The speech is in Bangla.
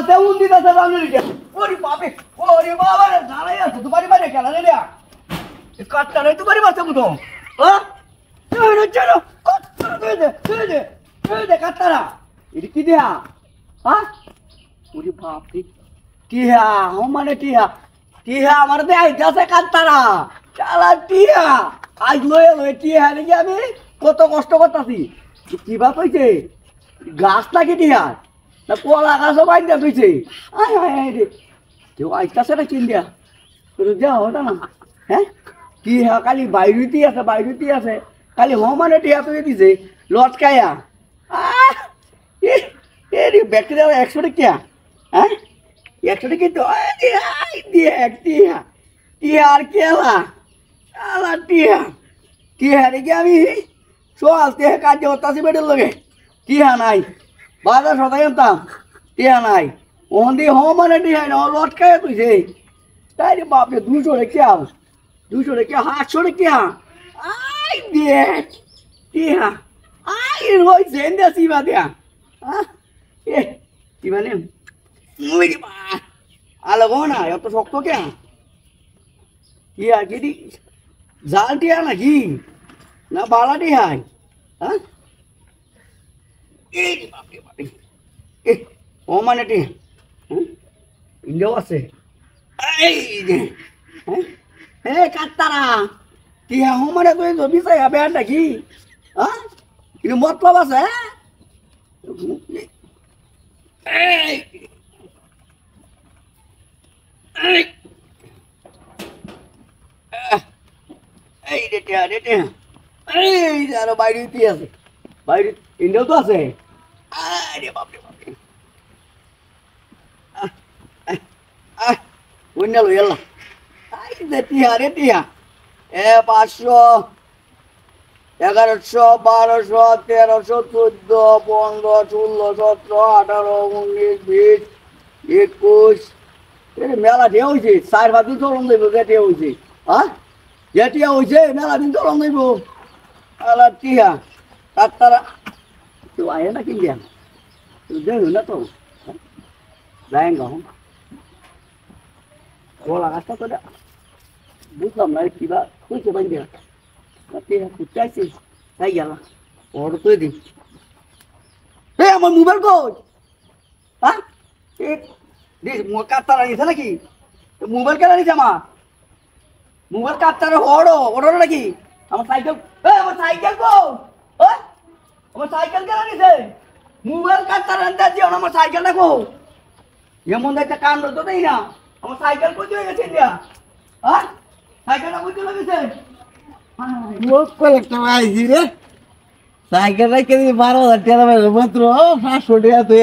তে উন্দি দাসা রামনে রে ওরে বাপে ওরে বাবা রে ঝালাই আছে তোমার বাড়ি খেলা রে এ কাটটা রে তোমার বাড়ি মুতো হ্যাঁ চলো চলো কত দে কাটটা এটা কি দেয়া হ্যাঁ ওরে বাপরে টিহা ও মানে টিহা আমার দে আইতাছে কাটতারা শালা টিহা আজ লয়ে টিহা নাকি আমি কত কষ্ট করতাছি কি বাপ হইছে গাছ নাকি টিহা না কলা গাছও বাইন্দা তুইছে আয় আয় আয় রে কেউ আইতাছে না চিন দিয়া যা হতা না হ্যাঁ টিহা কালি বাইরুতি আছে কালি হ মানে টিহা তুই দিছে লটকায়া এ রে ব্যাকটেরিয়া 100 টাকা হ্যাঁ 100 টাকা তো টিহা আর কেলা শালা টিহা রে কি আমি চল টিহা কাজে হতাছি বেডের লগে টিহা নাই বাজার সদাই আনতাম টিহা নাই ওখান দিয়ে হ মানে টিহা না লটকায় তুইছে তাই রে বাপরে 200 টাকা 200 টাকা 800 টাকা আই দেখ টিহা আই রই জেন্দা সিবা দিয়া এ কি মানে মুই বা আলো না এত শক্ত কে টিহা কি জাল টিহা নাকি না বালা টিহা হ্যাঁ এই বাপরে বাপরে এ ও মানে টিহা ইন্ডিয়াও আছে এই যে হ্যাঁ কাটতারা টিহা ও মানে তুই জবি চাই হবে আর নাকি হ্যাঁ কিন্তু মতলব আছে এই এই টিহা এই আরো বাইরে আছে বাইরে ইন্ডিয়াও তো আছে আরে বাপরে বাপরে অন্য লো এলা আই দে টিহা রে টিহা 500 1100 1200 1300 14 15 16 17 18 19 20 21 মেলা ঢেউ হয়েছে 4-5 দিন চলন দেব যেটি হয়েছে হ্যাঁ যেটি হয়েছে মেলা দিন চলন দেব আলা টিহা তারা তো আয় না কিনদিয়া দেখ না তো যায়গা কলা গাছটা তো বুঝলাম না কিবা কইছে বাইন্দা টিহা কুচাইছে তাই গেল ওর তো দিন আমার মোবাইল কই হ্যাঁ কাটতারা নিছে নাকি মোবাইল কেনা নিছে আমার মোবাইল কাটতারা ওড়ো নাকি আমার সাইকেল আমার সাইকেল কো আমার সাইকেল কেনা নিছে মোবাইল কাটতারা আনতে দিও আমার সাইকেলটা কো এমন একটা কাণ্ড তো দেই না আমার সাইকেল কই দিয়ে গেছে ইন্ডিয়া হ্যাঁ সাইকেলটা কই দিয়ে গেছে লোক কয়েকটা আইছি রে সাইকেল রেখে 12,000 টাকা মাত্র 500 টাকা তুই